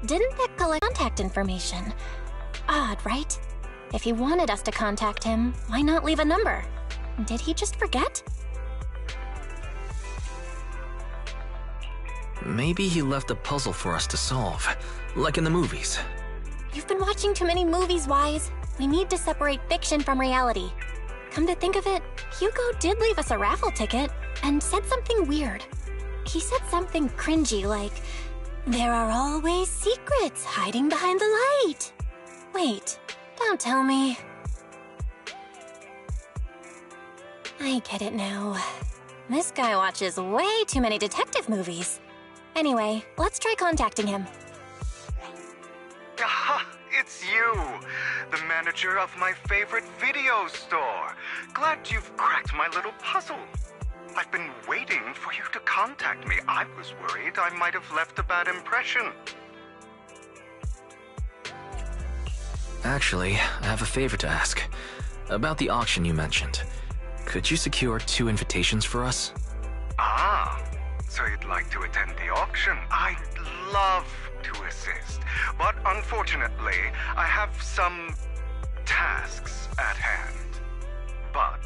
didn't that collect contact information? Odd, right? If he wanted us to contact him, why not leave a number? Did he just forget? Maybe he left a puzzle for us to solve, like in the movies. You've been watching too many movies, Wise. We need to separate fiction from reality. Come to think of it, Hugo did leave us a raffle ticket and said something weird. He said something cringy like, "There are always secrets hiding behind the light." Wait, don't tell me. I get it now. This guy watches way too many detective movies. Anyway, let's try contacting him. Aha, it's you! The manager of my favorite video store. Glad you've cracked my little puzzle. I've been waiting for you to contact me. I was worried I might have left a bad impression. Actually, I have a favor to ask. About the auction you mentioned. Could you secure 2 invitations for us? Ah, so you'd like to attend the auction? I'd love to assist, but unfortunately, I have some tasks at hand. But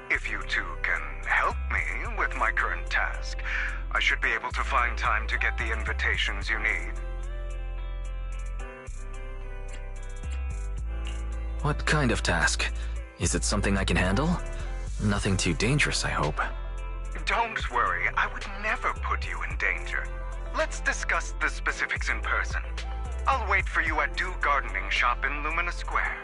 if you two can help me with my current task, I should be able to find time to get the invitations you need. What kind of task? Is it something I can handle? Nothing too dangerous, I hope. Don't worry, I would never put you in danger. Let's discuss the specifics in person. I'll wait for you at Do Gardening Shop in Lumina Square.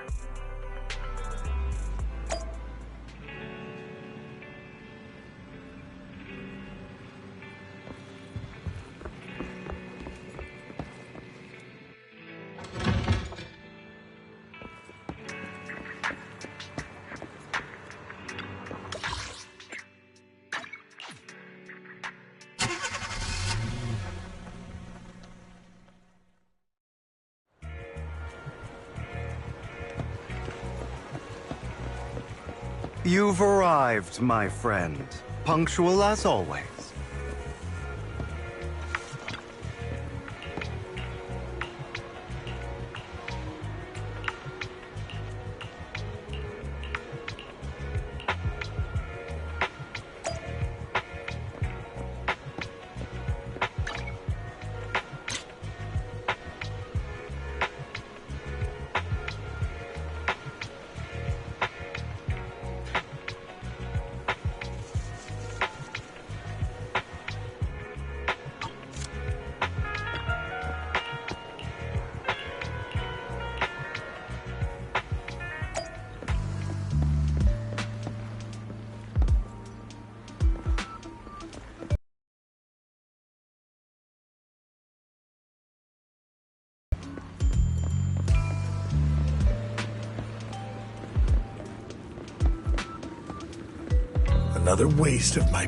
You've arrived, my friend. Punctual as always. Another waste of my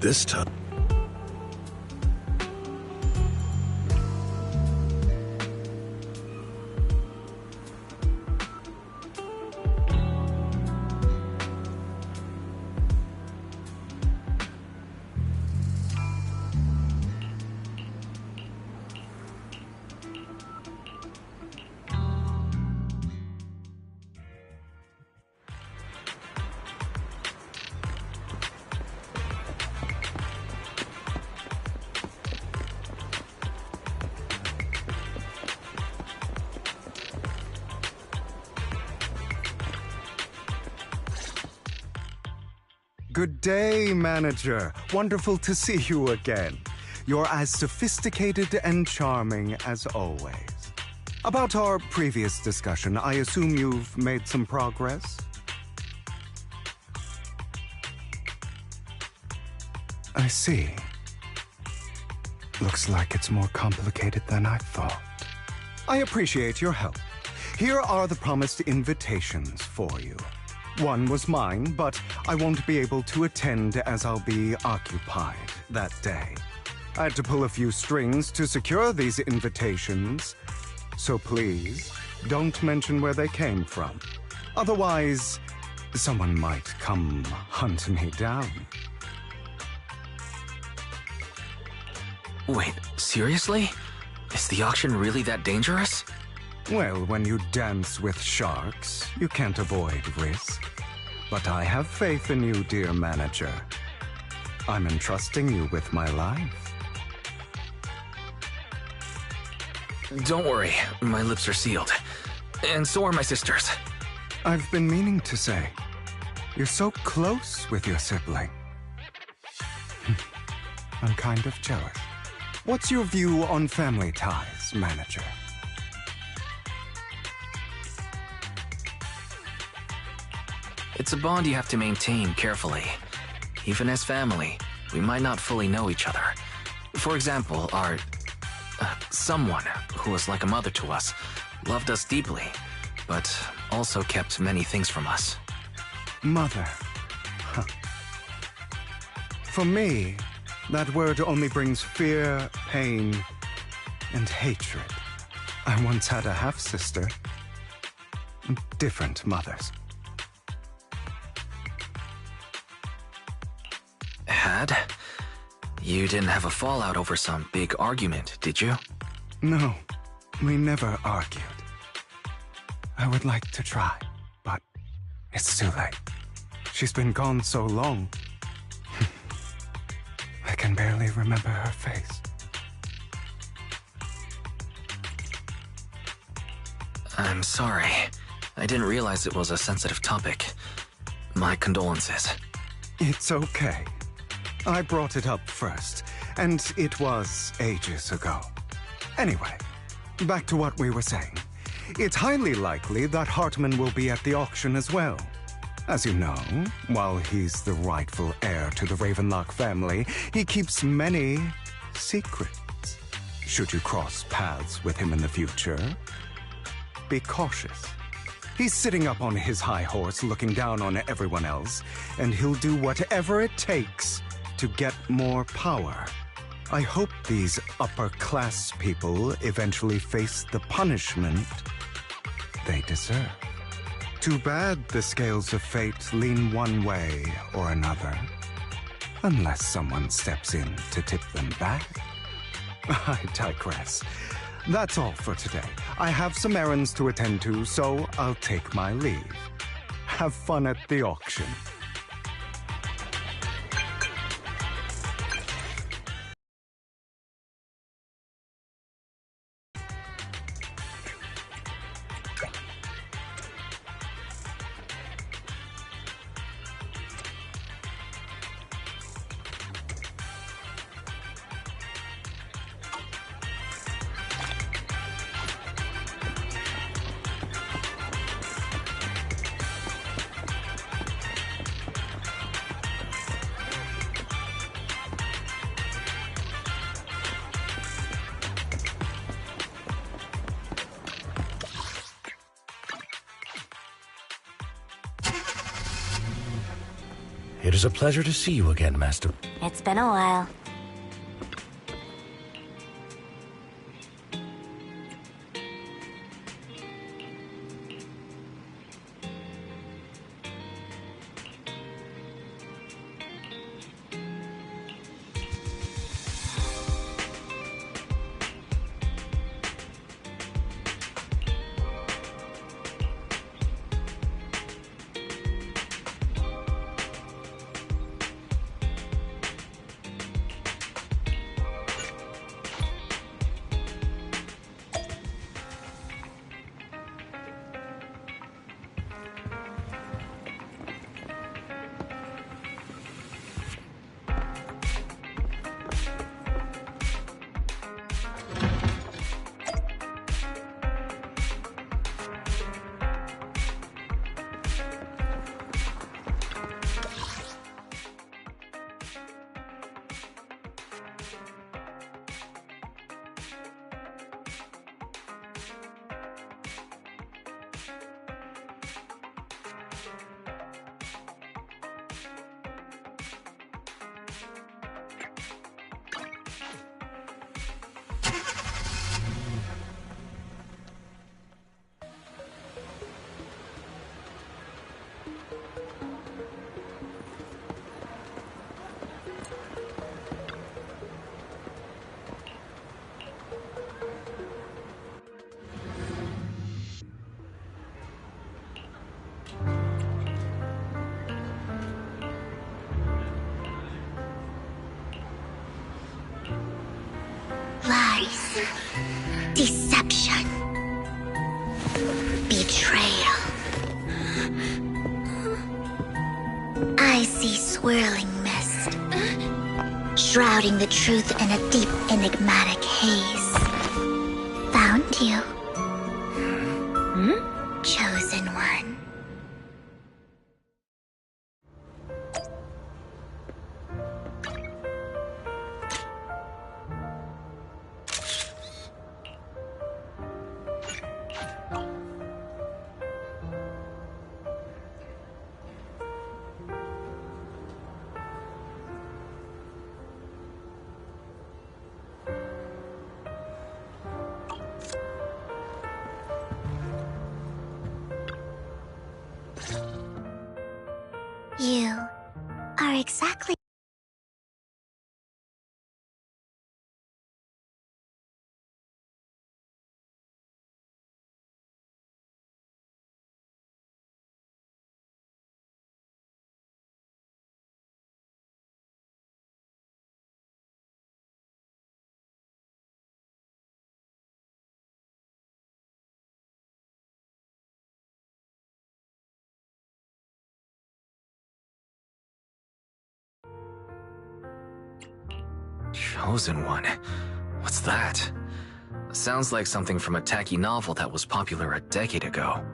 This time. Good day, manager. Wonderful to see you again. You're as sophisticated and charming as always. About our previous discussion, I assume you've made some progress? I see. Looks like it's more complicated than I thought. I appreciate your help. Here are the promised invitations for you. One was mine, but I won't be able to attend as I'll be occupied that day. I had to pull a few strings to secure these invitations, so please don't mention where they came from. Otherwise, someone might come hunt me down. Wait, seriously? Is the auction really that dangerous? Well, when you dance with sharks, you can't avoid risk. But I have faith in you, dear manager. I'm entrusting you with my life. Don't worry, my lips are sealed. And so are my sisters. I've been meaning to say, you're so close with your sibling. I'm kind of jealous. What's your view on family ties, manager? It's a bond you have to maintain carefully. Even as family, we might not fully know each other. For example, our... someone who was like a mother to us, loved us deeply, but also kept many things from us. Mother. Huh. For me, that word only brings fear, pain, and hatred. I once had a half-sister. Different mothers. Had? You didn't have a fallout over some big argument, did you? No, we never argued. I would like to try, but it's too late. She's been gone so long. I can barely remember her face. I'm sorry. I didn't realize it was a sensitive topic. My condolences. It's okay. I brought it up first, and it was ages ago. Anyway, back to what we were saying. It's highly likely that Hartman will be at the auction as well. As you know, while he's the rightful heir to the Ravenlock family, he keeps many secrets. Should you cross paths with him in the future, be cautious. He's sitting up on his high horse looking down on everyone else, and he'll do whatever it takes to get more power. I hope these upper-class people eventually face the punishment they deserve. Too bad the scales of fate lean one way or another, unless someone steps in to tip them back. I digress. That's all for today. I have some errands to attend to, so I'll take my leave. Have fun at the auction. It is a pleasure to see you again, Master. It's been a while. Lies. Deception. Betrayal. I see swirling mist, shrouding the truth in a deep, enigmatic haze. Found you. Chosen one. You are exactly Chosen one? What's that? Sounds like something from a tacky novel that was popular a decade ago.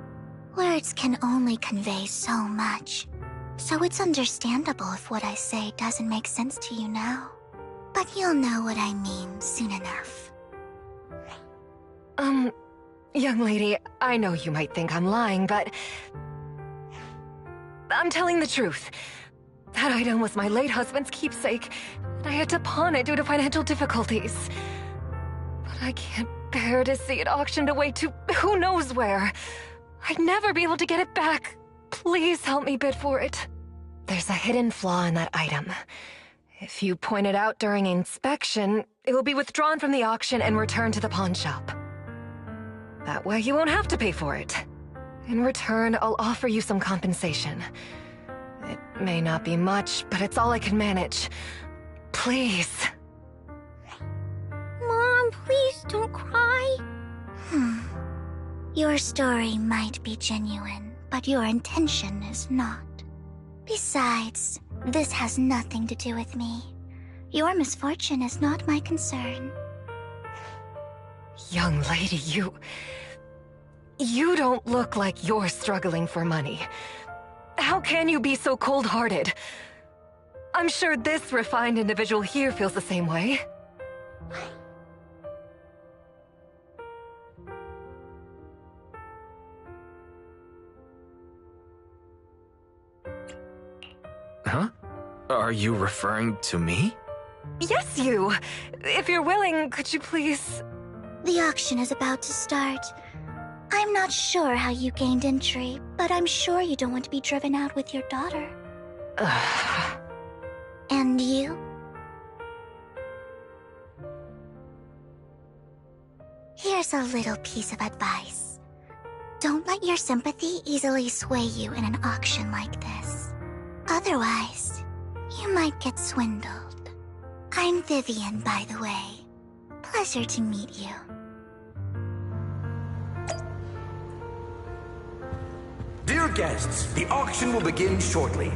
words can only convey so much. So it's understandable if what I say doesn't make sense to you now. But you'll know what I mean soon enough. Young lady, I know you might think I'm lying, but I'm telling the truth. That item was my late husband's keepsake, and I had to pawn it due to financial difficulties. But I can't bear to see it auctioned away to who knows where. I'd never be able to get it back. Please help me bid for it. There's a hidden flaw in that item. If you point it out during inspection, it will be withdrawn from the auction and returned to the pawn shop. That way you won't have to pay for it. In return, I'll offer you some compensation. It may not be much, but it's all I can manage. Please. Mom, please don't cry. Your story might be genuine, but your intention is not. Besides, this has nothing to do with me. Your misfortune is not my concern. Young lady, you don't look like you're struggling for money. How can you be so cold-hearted? I'm sure this refined individual here feels the same way. Huh? Are you referring to me? Yes, you! If you're willing, could you please... The auction is about to start. I'm not sure how you gained entry, but I'm sure you don't want to be driven out with your daughter. And you? Here's a little piece of advice. Don't let your sympathy easily sway you in an auction like this. Otherwise, you might get swindled. I'm Vivian, by the way. Pleasure to meet you. Dear guests, the auction will begin shortly.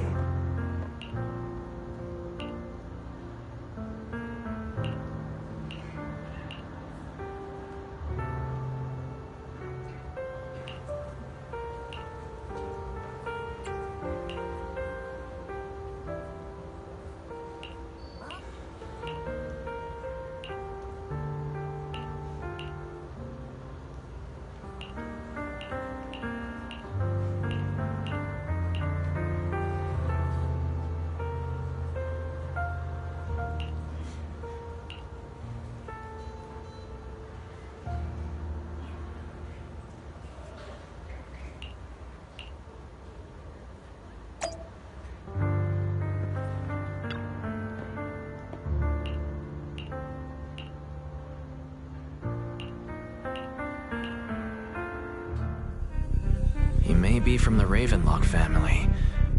He may be from the Ravenlock family,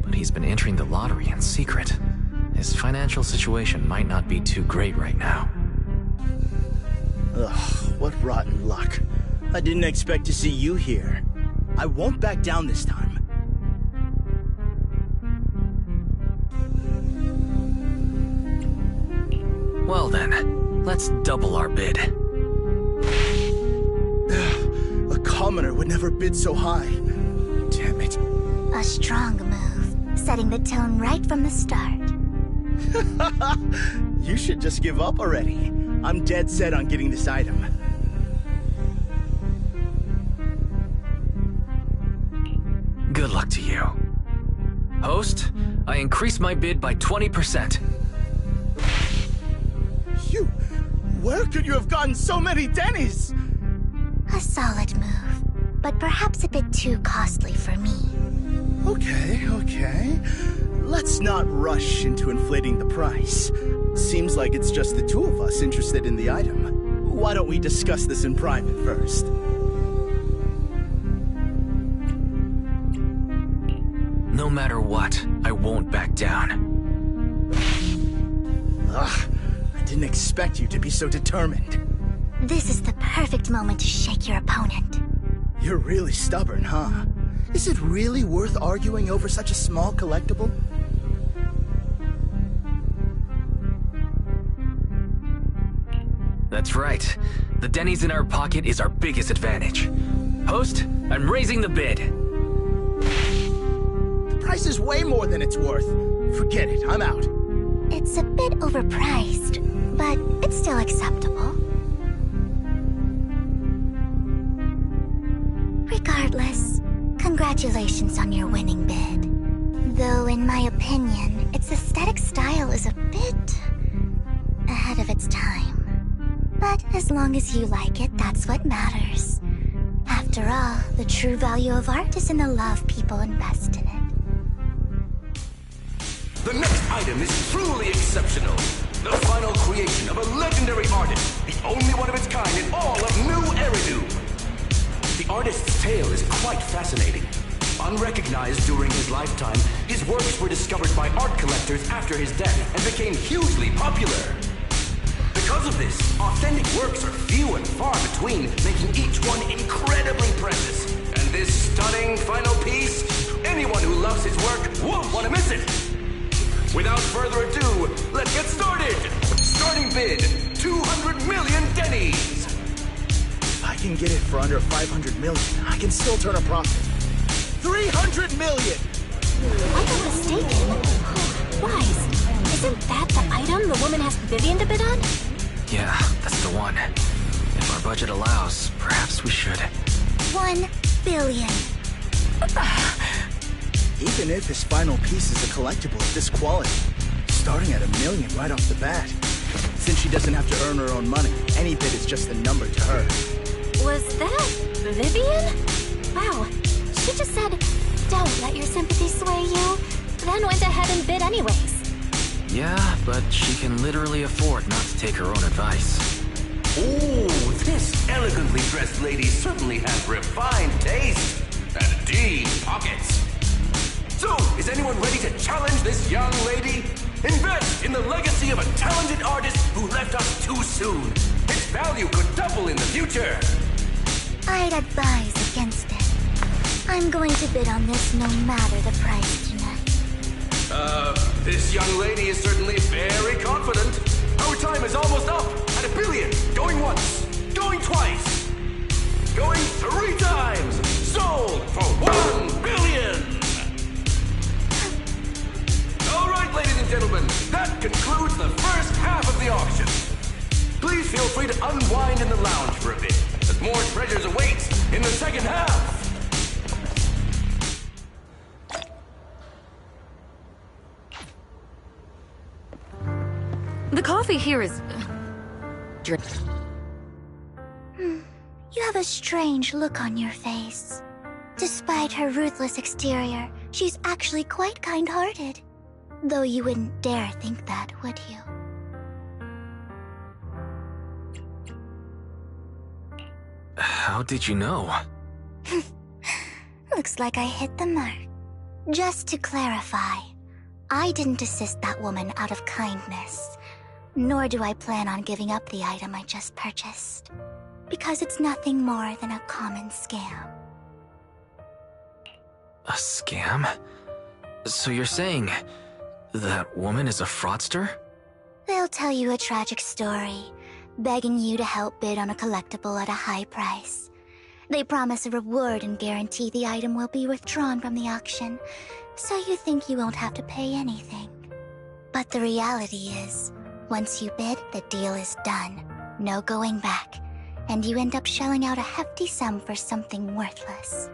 but he's been entering the lottery in secret. His financial situation might not be too great right now. rotten luck. I didn't expect to see you here. I won't back down this time. Well then, let's double our bid. A commoner would never bid so high. Damn it. A strong move, setting the tone right from the start. You should just give up already. I'm dead set on getting this item. Good luck to you. Host, I increase my bid by 20%. Where could you have gotten so many Denny's? A solid move, but perhaps a bit too costly for me. Okay. Let's not rush into inflating the price. Seems like it's just the two of us interested in the item. Why don't we discuss this in private first? No matter what, I won't back down. Ugh. I didn't expect you to be so determined. This is the perfect moment to shake your opponent. You're really stubborn, huh? Is it really worth arguing over such a small collectible? That's right. The Denny's in our pocket is our biggest advantage. Host, I'm raising the bid. The price is way more than it's worth. Forget it, I'm out. It's a bit overpriced, but it's still acceptable. Regardless, congratulations on your winning bid. Though, in my opinion, its aesthetic style is a bit ahead of its time. But as long as you like it, that's what matters. After all, the true value of art is in the love people invest in it. The next item is truly exceptional. The final creation of a legendary artist, the only one of its kind in all of New Eridu. The artist's tale is quite fascinating. Unrecognized during his lifetime, his works were discovered by art collectors after his death and became hugely popular. Because of this, authentic works are few and far between, making each one incredibly precious. And this stunning final piece, anyone who loves his work won't want to miss it. Without further ado, let's get started! Starting bid, 200 million Denny's! If I can get it for under 500 million, I can still turn a profit. 300 million! I'm not mistaken. Wise, isn't that the item the woman asked Vivian to bid on? Yeah, that's the one. If our budget allows, perhaps we should. 1 billion. Even if his final piece is a collectible of this quality, starting at $1 million right off the bat. Since she doesn't have to earn her own money, any bid is just a number to her. Was that Vivian? Wow, she just said, "Don't let your sympathy sway you," then went ahead and bid anyways. Yeah, but she can literally afford not to take her own advice. Ooh, this elegantly dressed lady certainly has refined taste and deep pockets. So, is anyone ready to challenge this young lady? Invest in the legacy of a talented artist who left us too soon. Its value could double in the future. I'd advise against it. I'm going to bid on this no matter the price tonight. This young lady is certainly very confident. Our time is almost up at $1 billion. Going once, going twice, going 3 times. Sold for $1 billion. All right, ladies and gentlemen, that concludes the first half of the auction. Please feel free to unwind in the lounge for a bit, as more treasures await in the second half. The coffee here is... You have a strange look on your face. Despite her ruthless exterior, she's actually quite kind-hearted. Though you wouldn't dare think that, would you? How did you know? Looks like I hit the mark. Just to clarify, I didn't assist that woman out of kindness, nor do I plan on giving up the item I just purchased. because it's nothing more than a common scam. A scam? So you're saying that woman is a fraudster? They'll tell you a tragic story, begging you to help bid on a collectible at a high price. They promise a reward and guarantee the item will be withdrawn from the auction, so you think you won't have to pay anything. But the reality is, once you bid, the deal is done. No going back. And you end up shelling out a hefty sum for something worthless.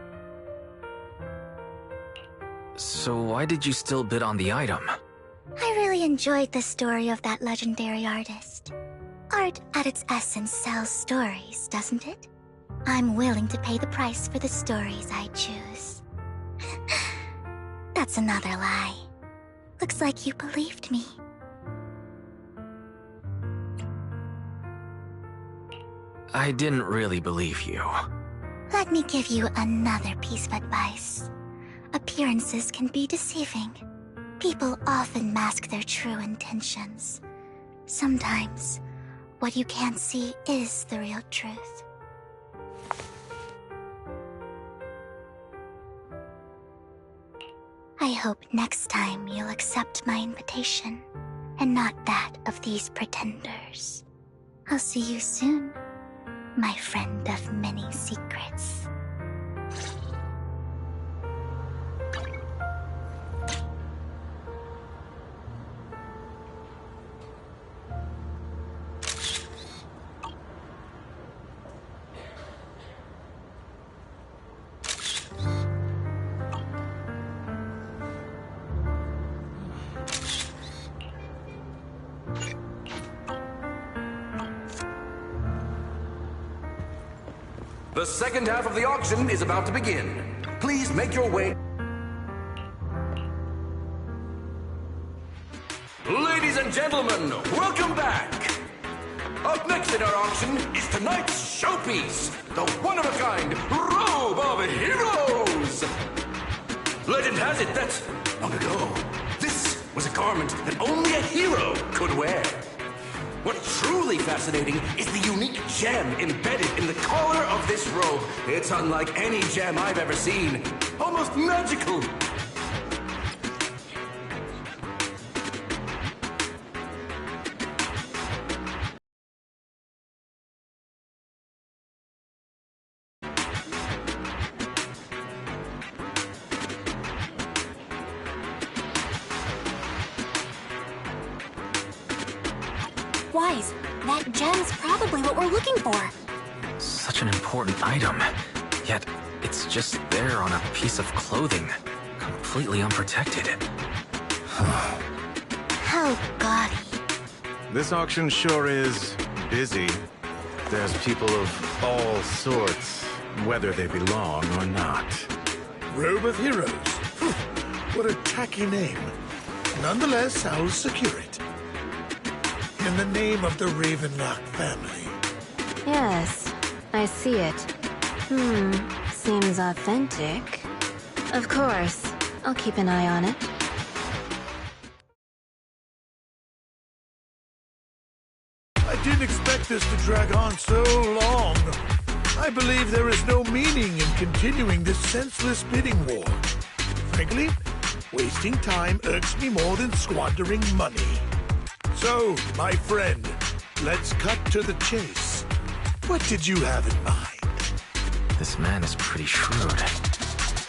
So why did you still bid on the item? I really enjoyed the story of that legendary artist. Art, at its essence, sells stories, doesn't it? I'm willing to pay the price for the stories I choose. That's another lie. Looks like you believed me. I didn't really believe you. Let me give you another piece of advice. Appearances can be deceiving. People often mask their true intentions. Sometimes, what you can't see is the real truth. I hope next time you'll accept my invitation, and not that of these pretenders. I'll see you soon, my friend of many secrets. The second half of the auction is about to begin. Please make your way. Ladies and gentlemen, welcome back. Up next in our auction is tonight's showpiece, the one-of-a-kind Robe of Heroes. Legend has it that, long ago, this was a garment that only a hero could wear. What's truly fascinating is the unique gem embedded in the collar of this robe. It's unlike any gem I've ever seen. Almost magical. Wise, that gem's probably what we're looking for. Such an important item, yet it's just there on a piece of clothing, completely unprotected. How gaudy. This auction sure is busy. There's people of all sorts, whether they belong or not. Robe of Heroes. What a tacky name. Nonetheless, I'll secure it. In the name of the Ravenlock family. Yes, I see it. Seems authentic. Of course, I'll keep an eye on it. I didn't expect this to drag on so long. I believe there is no meaning in continuing this senseless bidding war. Frankly, wasting time irks me more than squandering money. So, my friend, let's cut to the chase. What did you have in mind? This man is pretty shrewd.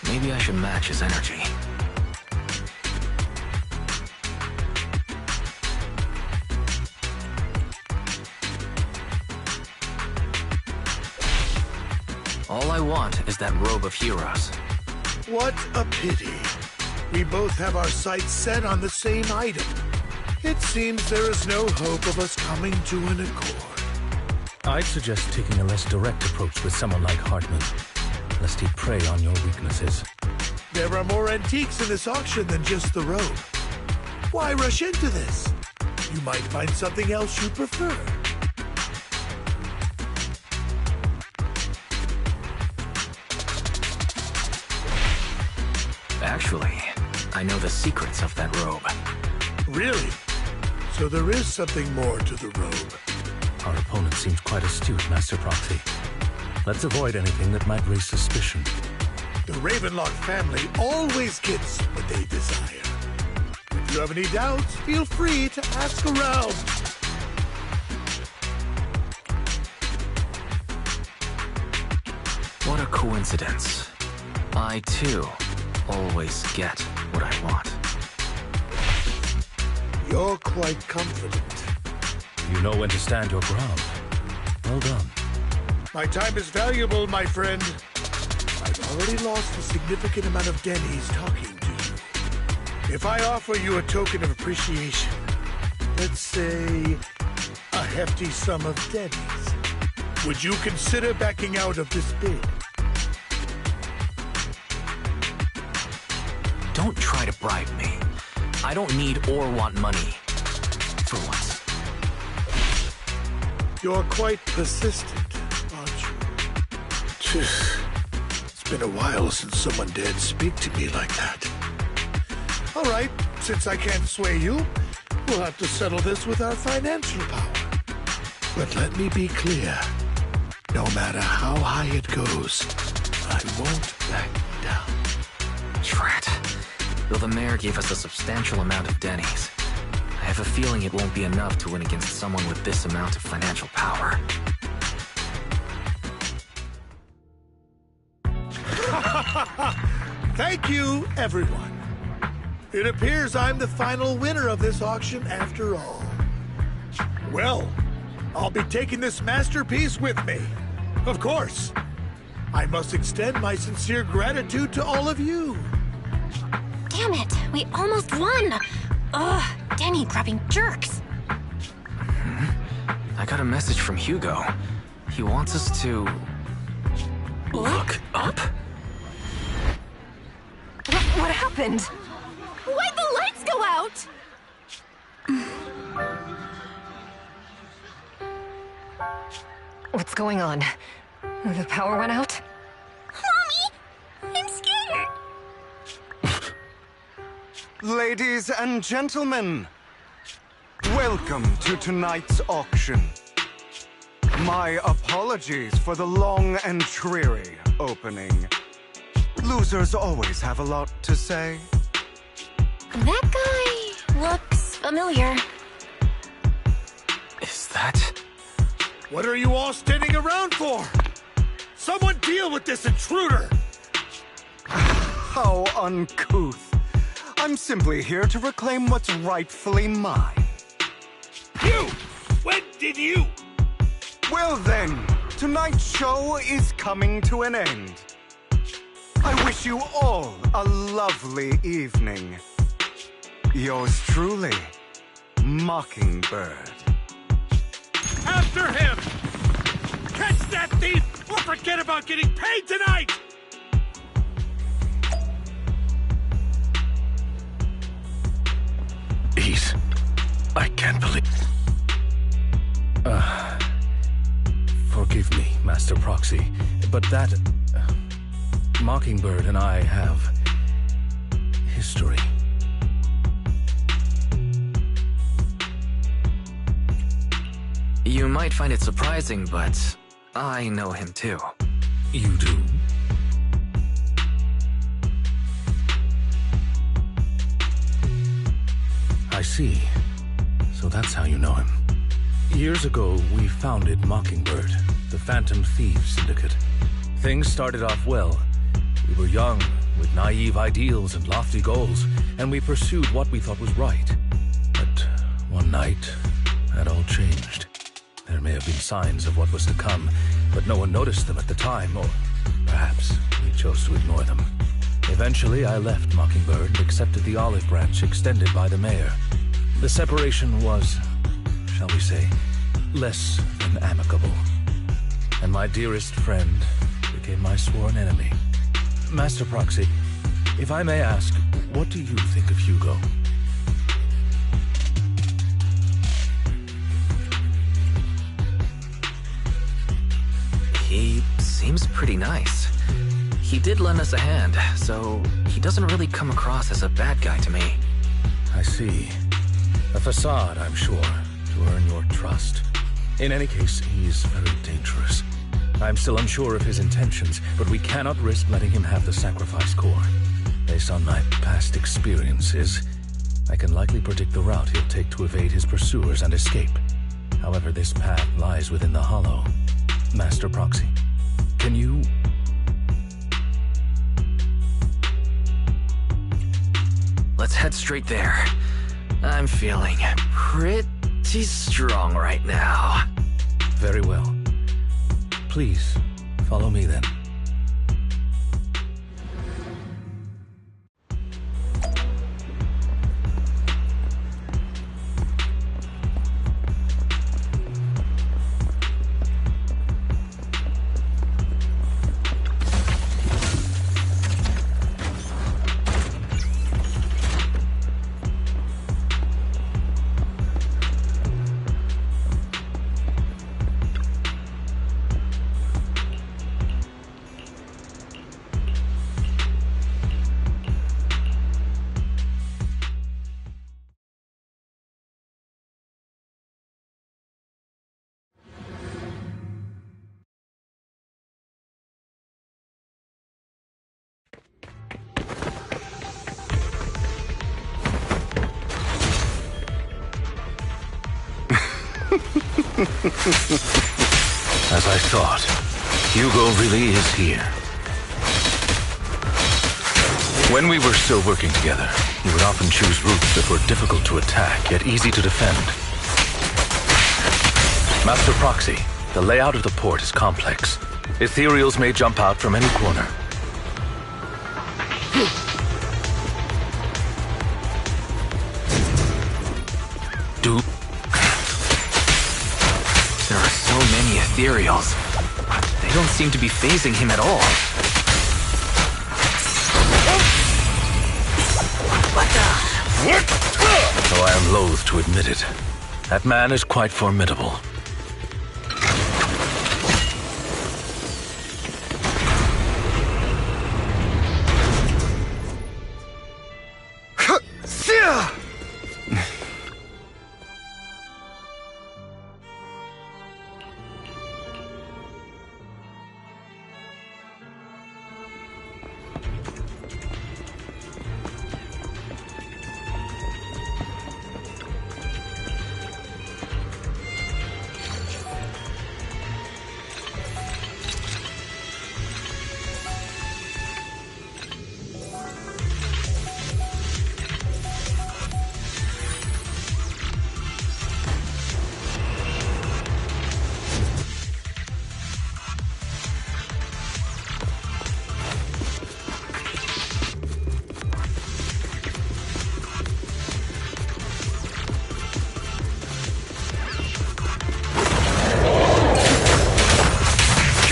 Maybe I should match his energy. All I want is that Robe of Heroes. What a pity. We both have our sights set on the same item. It seems there is no hope of us coming to an accord. I'd suggest taking a less direct approach with someone like Hartman, lest he prey on your weaknesses. There are more antiques in this auction than just the robe. Why rush into this? You might find something else you prefer. Actually, I know the secrets of that robe. Really? So there is something more to the robe. Our opponent seems quite astute, Master Proxy. Let's avoid anything that might raise suspicion. The Ravenlock family always gets what they desire. If you have any doubts, feel free to ask around. What a coincidence. I, too, always get what I want. You're quite confident. You know when to stand your ground. Well done. My time is valuable, my friend. I've already lost a significant amount of Denny's talking to you. If I offer you a token of appreciation, let's say a hefty sum of Denny's, would you consider backing out of this bid? Don't try to bribe me. I don't need or want money. For once. You're quite persistent, aren't you? It's been a while since someone dared speak to me like that. All right, since I can't sway you, we'll have to settle this with our financial power. But let me be clear. No matter how high it goes, I won't back down. Drat. Though the mayor gave us a substantial amount of Denny's, I have a feeling it won't be enough to win against someone with this amount of financial power. Thank you, everyone. It appears I'm the final winner of this auction after all. Well, I'll be taking this masterpiece with me. Of course. I must extend my sincere gratitude to all of you. Damn it, we almost won! Ugh, Denny grabbing jerks. I got a message from Hugo. He wants us to... look up? What happened? Why'd the lights go out? What's going on? The power went out? Mommy! I'm scared! Ladies and gentlemen, welcome to tonight's auction. My apologies for the long and dreary opening. Losers always have a lot to say. That guy looks familiar. Is that... What are you all standing around for? Someone deal with this intruder! How uncouth. I'm simply here to reclaim what's rightfully mine. You! When did you? Well then, tonight's show is coming to an end. I wish you all a lovely evening. Yours truly, Mockingbird. After him! Catch that thief, or forget about getting paid tonight! Ease. I can't believe... Forgive me, Master Proxy, but that... Mockingbird and I have... history. You might find it surprising, but I know him too. You do? I see. So that's how you know him. Years ago, we founded Mockingbird, the Phantom Thieves Syndicate. Things started off well. We were young, with naive ideals and lofty goals, and we pursued what we thought was right. But one night, that all changed. There may have been signs of what was to come, but no one noticed them at the time, or perhaps we chose to ignore them. Eventually, I left Mockingbird and accepted the olive branch extended by the mayor. The separation was, shall we say, less than amicable. And my dearest friend became my sworn enemy. Master Proxy, if I may ask, what do you think of Hugo? He seems pretty nice. He did lend us a hand, so he doesn't really come across as a bad guy to me. I see. A facade, I'm sure, to earn your trust. In any case, he's very dangerous. I'm still unsure of his intentions, but we cannot risk letting him have the sacrifice core. Based on my past experiences, I can likely predict the route he'll take to evade his pursuers and escape. However, this path lies within the Hollow. Master Proxy, can you... Let's head straight there. I'm feeling pretty strong right now. Very well. Please, follow me then. As I thought, Hugo really is here. When we were still working together, he would often choose routes that were difficult to attack, yet easy to defend. Master Proxy, the layout of the port is complex. Ethereals may jump out from any corner. There are so many Ethereals. They don't seem to be phasing him at all. Though I am loath to admit it, that man is quite formidable.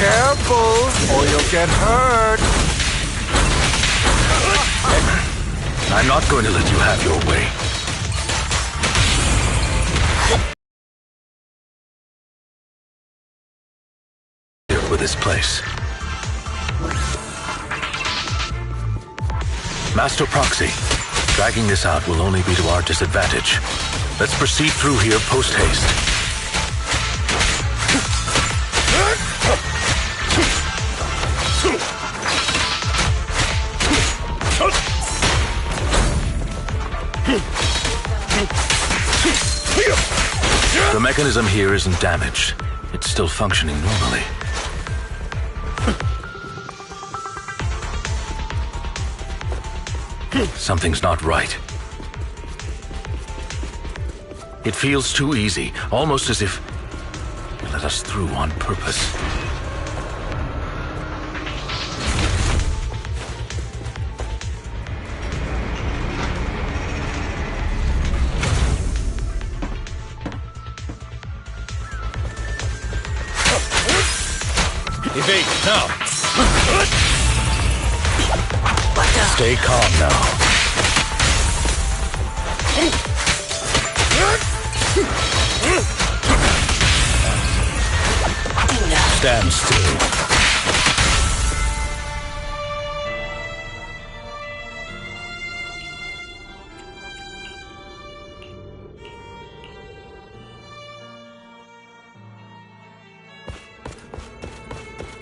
Careful, or you'll get hurt. I'm not going to let you have your way. Here with this place. Master Proxy, dragging this out will only be to our disadvantage. Let's proceed through here post-haste. The mechanism here isn't damaged. It's still functioning normally. Something's not right. It feels too easy, almost as if you let us through on purpose. Evade, now! Stay calm now. Stand still.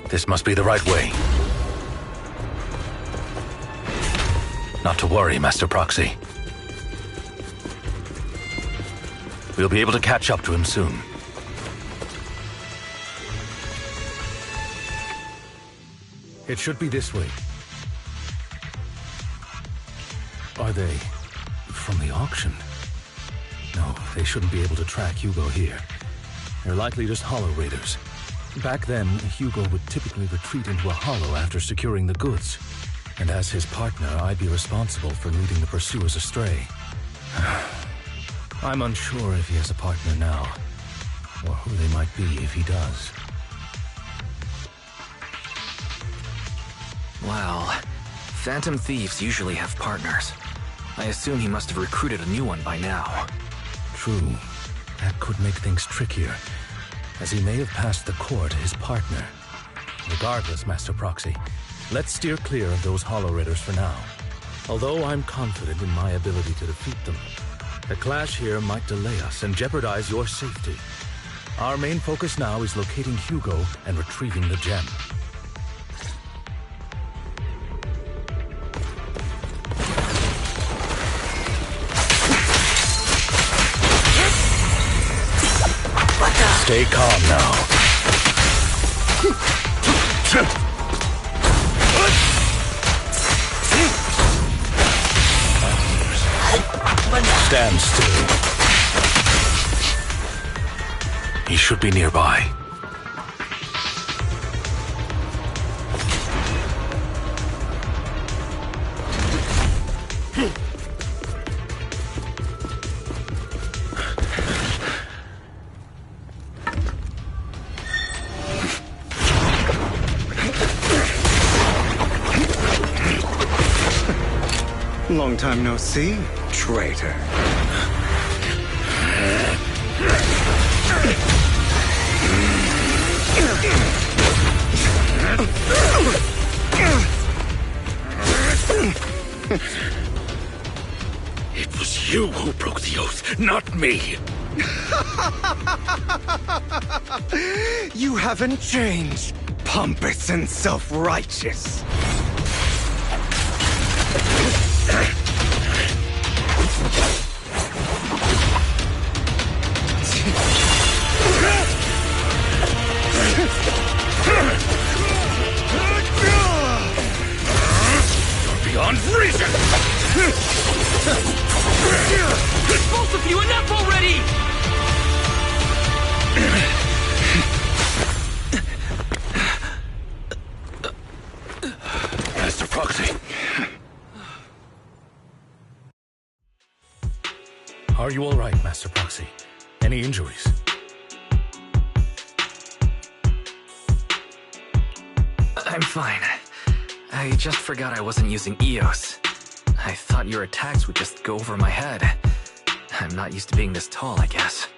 This must be the right way. Not to worry, Master Proxy. We'll be able to catch up to him soon. It should be this way. Are they from the auction? No, they shouldn't be able to track Hugo here. They're likely just Hollow Raiders. Back then, Hugo would typically retreat into a hollow after securing the goods. And as his partner, I'd be responsible for leading the pursuers astray. I'm unsure if he has a partner now, or who they might be if he does. Well, Phantom Thieves usually have partners. I assume he must have recruited a new one by now. True. That could make things trickier, as he may have passed the core to his partner. Regardless, Master Proxy, let's steer clear of those Hollow Raiders for now. Although I'm confident in my ability to defeat them, the clash here might delay us and jeopardize your safety. Our main focus now is locating Hugo and retrieving the gem. Stay calm now. Stand still. He should be nearby. Long time no see, traitor. It was you who broke the oath, not me. You haven't changed, pompous and self-righteous. Beyond reason! Both of you, enough already! Master Proxy. Are you all right, Master Proxy? Any injuries? I'm fine. I just forgot I wasn't using EOS. I thought your attacks would just go over my head. I'm not used to being this tall, I guess.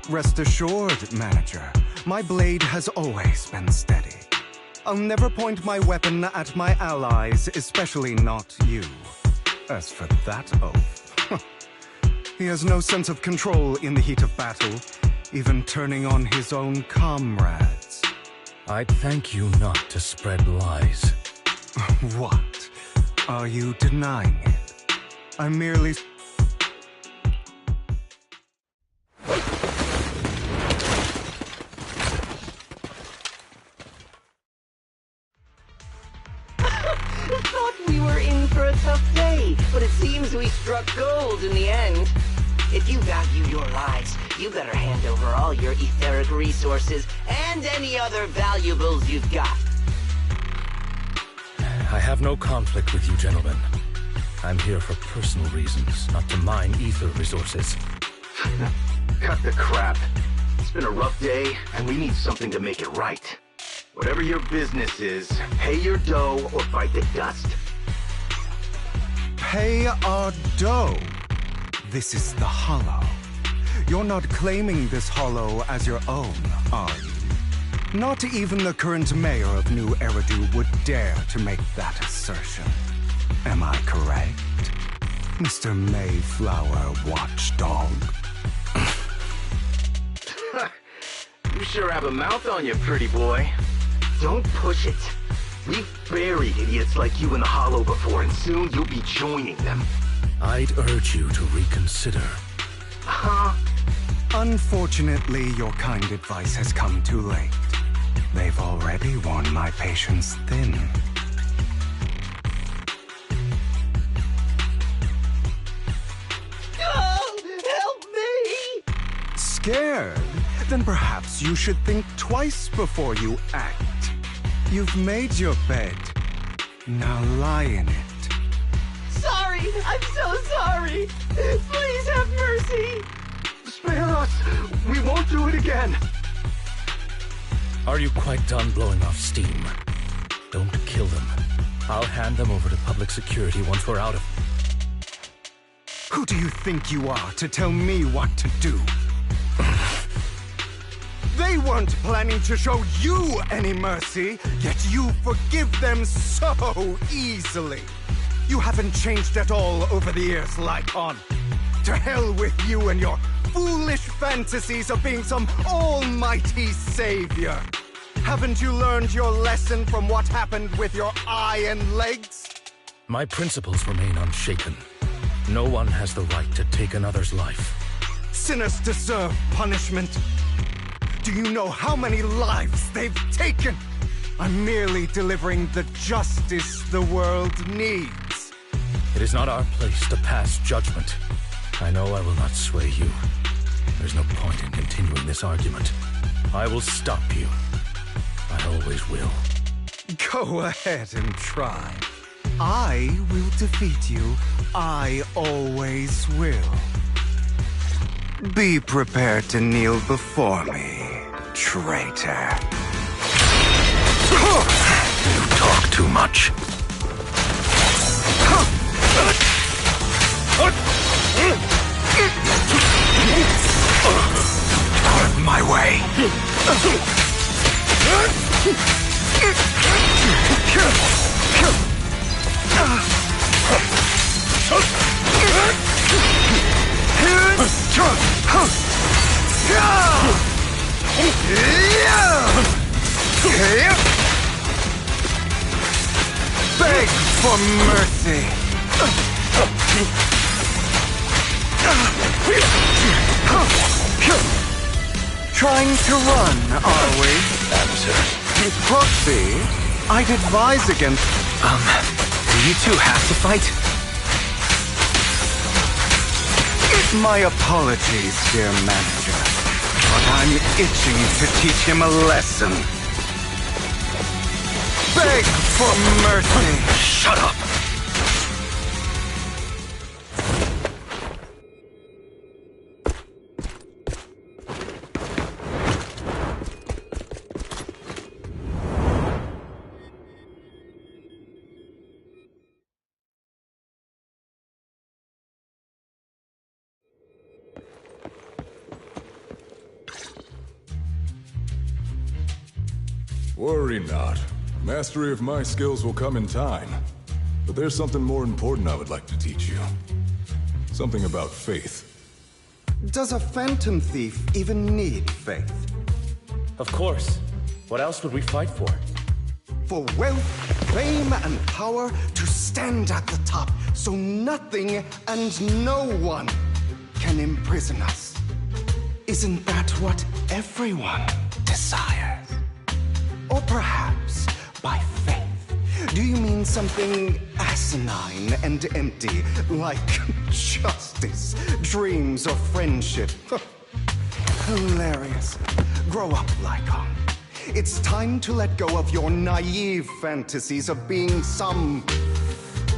Rest assured, Manager, my blade has always been steady. I'll never point my weapon at my allies, especially not you. As for that oath, he has no sense of control in the heat of battle, even turning on his own comrades. I'd thank you not to spread lies. What? Are you denying it? I'm merely... Thought we were in for a tough day, but it seems we struck gold in the end. If you value your lives, you better hand over all your etheric resources and any other valuables you've got. I have no conflict with you, gentlemen. I'm here for personal reasons, not to mine ether resources. Cut the crap. It's been a rough day, and we need something to make it right. Whatever your business is, pay your dough or bite the dust. Pay our dough? This is the Hollow. You're not claiming this Hollow as your own, are you? Not even the current mayor of New Eridu would dare to make that assertion. Am I correct, Mr. Mayflower Watchdog? You sure have a mouth on you, pretty boy. Don't push it. We've buried idiots like you in the Hollow before, and soon you'll be joining them. I'd urge you to reconsider. Huh? Unfortunately, your kind advice has come too late. They've already worn my patience thin. Oh, help me! Scared? Then perhaps you should think twice before you act. You've made your bed. Now lie in it. Sorry! I'm so sorry! Please have mercy! Spare us! We won't do it again! Are you quite done blowing off steam? Don't kill them. I'll hand them over to public security once we're out of... Who do you think you are to tell me what to do? They weren't planning to show you any mercy, yet you forgive them so easily. You haven't changed at all over the years, Lycon. To hell with you and your foolish fantasies of being some almighty savior. Haven't you learned your lesson from what happened with your eye and legs? My principles remain unshaken. No one has the right to take another's life. Sinners deserve punishment. Do you know how many lives they've taken? I'm merely delivering the justice the world needs. It is not our place to pass judgment. I know I will not sway you. There's no point in continuing this argument. I will stop you. I always will. Go ahead and try. I will defeat you. I always will. Be prepared to kneel before me, traitor. You talk too much. Out of my way. Beg for mercy. Trying to run, are we? Proxy, I'd advise against... Do you two have to fight? My apologies, dear manager, but I'm itching to teach him a lesson. Beg for mercy. Shut up. Worry not. Mastery of my skills will come in time. But there's something more important I would like to teach you. Something about faith. Does a phantom thief even need faith? Of course. What else would we fight for? For wealth, fame, and power to stand at the top, so nothing and no one can imprison us. Isn't that what everyone desires? Or perhaps by faith, do you mean something asinine and empty, like justice, dreams, or friendship? Hilarious. Grow up, Lycon. It's time to let go of your naive fantasies of being some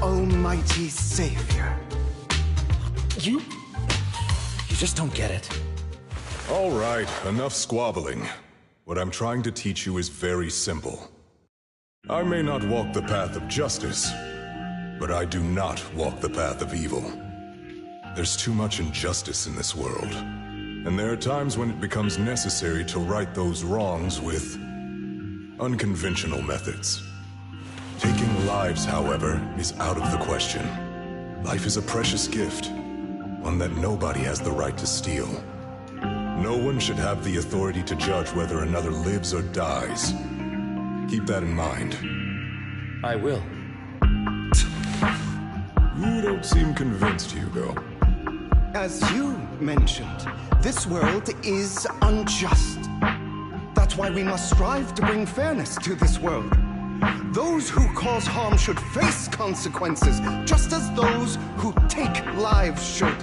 almighty savior. You just don't get it. All right, enough squabbling. What I'm trying to teach you is very simple. I may not walk the path of justice, but I do not walk the path of evil. There's too much injustice in this world, and there are times when it becomes necessary to right those wrongs with unconventional methods. Taking lives, however, is out of the question. Life is a precious gift, one that nobody has the right to steal. No one should have the authority to judge whether another lives or dies. Keep that in mind. I will. You don't seem convinced, Hugo. As you mentioned, this world is unjust. That's why we must strive to bring fairness to this world. Those who cause harm should face consequences, just as those who take lives should.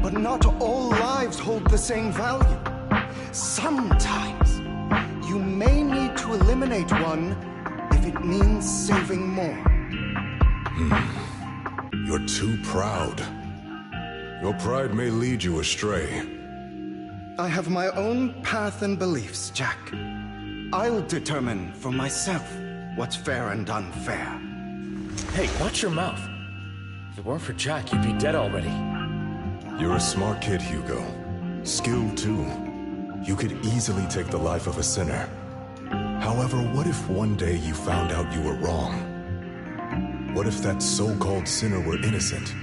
But not all lives hold the same value. Sometimes, you may need to eliminate one if it means saving more. You're too proud. Your pride may lead you astray. I have my own path and beliefs, Jack. I'll determine for myself what's fair and unfair. Hey, watch your mouth. If it weren't for Jack, you'd be dead already. You're a smart kid, Hugo. Skilled, too. You could easily take the life of a sinner. However, what if one day you found out you were wrong? What if that so-called sinner were innocent?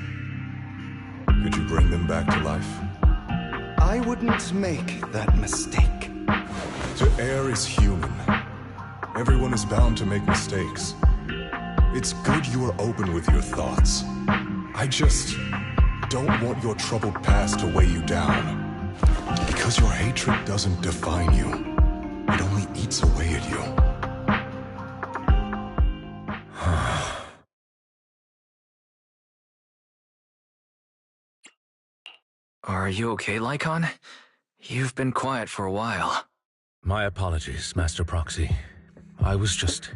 Could you bring them back to life? I wouldn't make that mistake. To err is human. Everyone is bound to make mistakes. It's good you are open with your thoughts. I just don't want your troubled past to weigh you down. Because your hatred doesn't define you. It only eats away at you. Are you okay, Lycon? You've been quiet for a while. My apologies, Master Proxy. I was just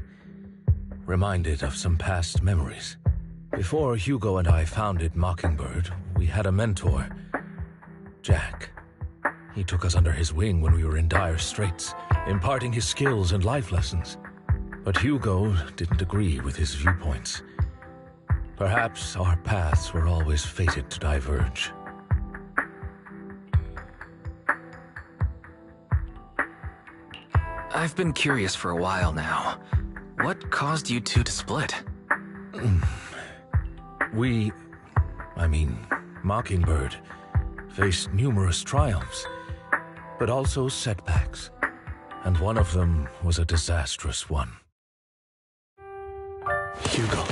reminded of some past memories. Before Hugo and I founded Mockingbird, we had a mentor, Jack. He took us under his wing when we were in dire straits, imparting his skills and life lessons. But Hugo didn't agree with his viewpoints. Perhaps our paths were always fated to diverge. I've been curious for a while now. What caused you two to split? Mockingbird, faced numerous triumphs, but also setbacks. And one of them was a disastrous one. Hugo.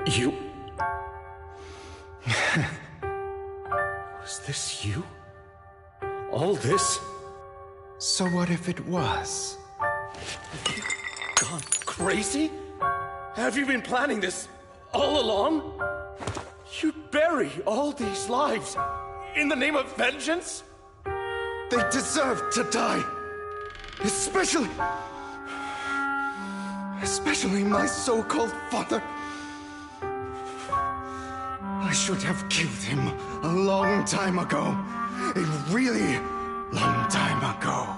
You... Was this you? All this? So what if it was? Gone crazy? Have you been planning this all along? You'd bury all these lives in the name of vengeance? They deserve to die. Especially my so-called father. I should have killed him a long time ago. A really long time ago.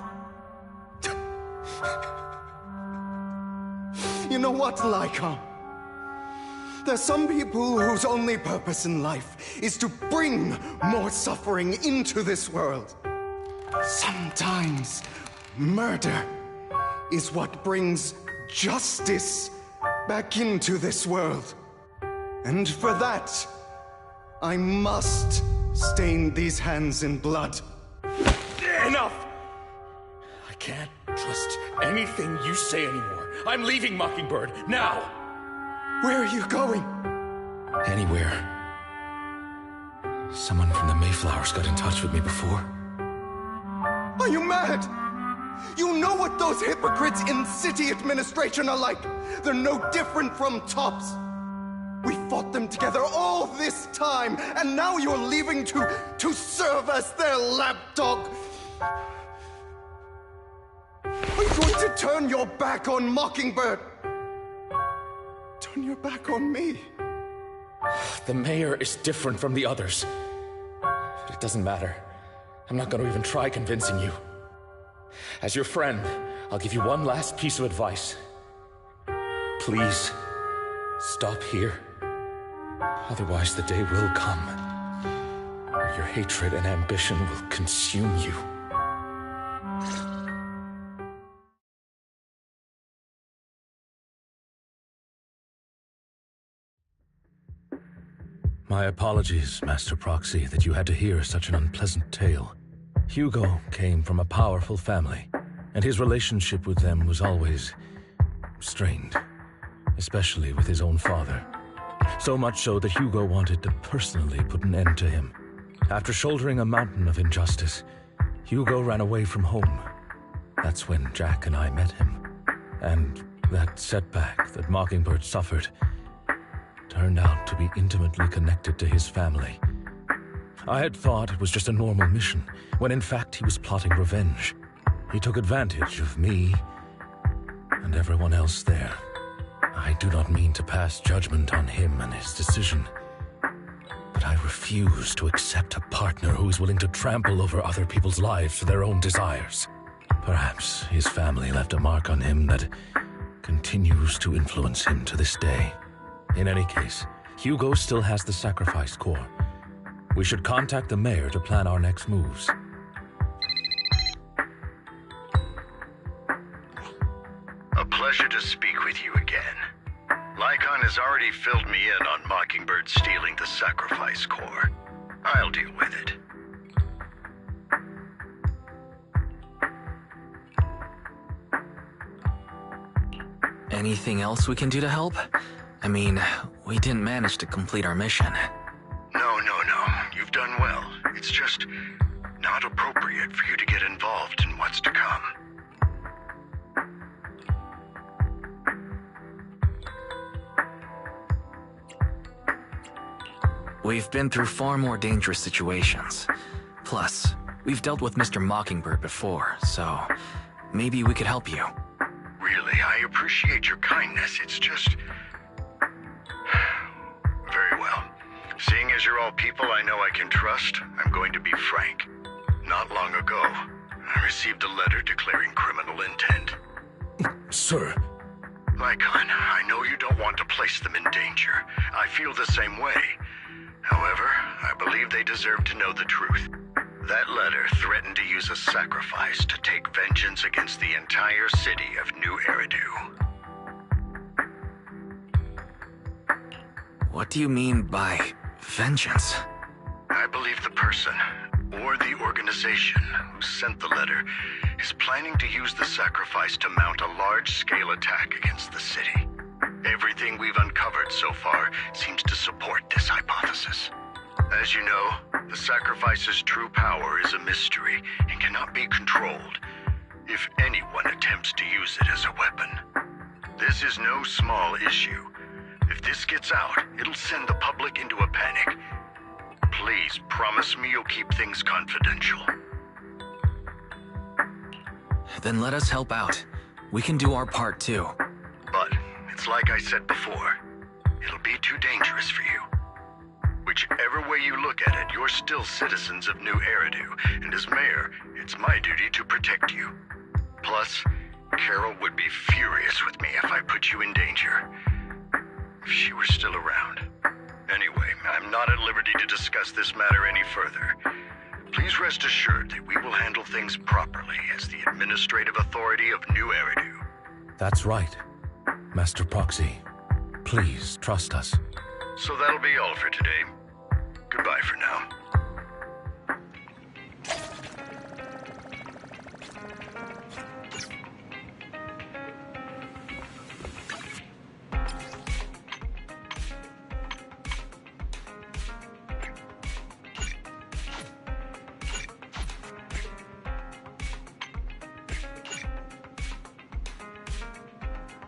You know what, Lycon? There's some people whose only purpose in life is to bring more suffering into this world. Sometimes murder is what brings justice back into this world. And for that, I must stain these hands in blood. Enough! I can't trust anything you say anymore. I'm leaving Mockingbird, now! Where are you going? Anywhere. Someone from the Mayflowers got in touch with me before. Are you mad? You know what those hypocrites in city administration are like. They're no different from tops. We fought them together all this time, and now you're leaving to serve as their lapdog. Are you going to turn your back on Mockingbird? Turn your back on me? The mayor is different from the others. But it doesn't matter. I'm not going to even try convincing you. As your friend, I'll give you one last piece of advice. Please, stop here. Otherwise, the day will come where your hatred and ambition will consume you. My apologies, Master Proxy, that you had to hear such an unpleasant tale. Hugo came from a powerful family, and his relationship with them was always strained, especially with his own father. So much so that Hugo wanted to personally put an end to him. After shouldering a mountain of injustice, Hugo ran away from home. That's when Jack and I met him. And that setback that Mockingbird suffered turned out to be intimately connected to his family. I had thought it was just a normal mission, when in fact he was plotting revenge. He took advantage of me and everyone else there. I do not mean to pass judgment on him and his decision, but I refuse to accept a partner who is willing to trample over other people's lives for their own desires. Perhaps his family left a mark on him that continues to influence him to this day. In any case, Hugo still has the sacrifice core. We should contact the mayor to plan our next moves. A pleasure to speak with you again. Lycon has already filled me in on Mockingbird stealing the sacrifice core. I'll deal with it. Anything else we can do to help? I mean, we didn't manage to complete our mission. No. You've done well. It's just not appropriate for you to get involved in what's to come. We've been through far more dangerous situations. Plus, we've dealt with Mr. Mockingbird before, so maybe we could help you. Really, I appreciate your kindness. It's just... Very well. Seeing as you're all people I know I can trust, I'm going to be frank. Not long ago, I received a letter declaring criminal intent. Sir. Lycon, I know you don't want to place them in danger. I feel the same way. However, I believe they deserve to know the truth. That letter threatened to use a sacrifice to take vengeance against the entire city of New Eridu. What do you mean by vengeance? I believe the person, or the organization, who sent the letter is planning to use the sacrifice to mount a large-scale attack against the city. Everything we've uncovered so far seems to support this hypothesis. As you know, the sacrifice's true power is a mystery and cannot be controlled if anyone attempts to use it as a weapon. This is no small issue. If this gets out, it'll send the public into a panic. Please promise me you'll keep things confidential. Then let us help out. We can do our part too. But it's like I said before, it'll be too dangerous for you. Whichever way you look at it, you're still citizens of New Eridu, and as mayor, it's my duty to protect you. Plus, Carol would be furious with me if I put you in danger. If she were still around. Anyway, I'm not at liberty to discuss this matter any further. Please rest assured that we will handle things properly as the administrative authority of New Eridu. That's right, Master Proxy. Please trust us. So that'll be all for today. Goodbye for now.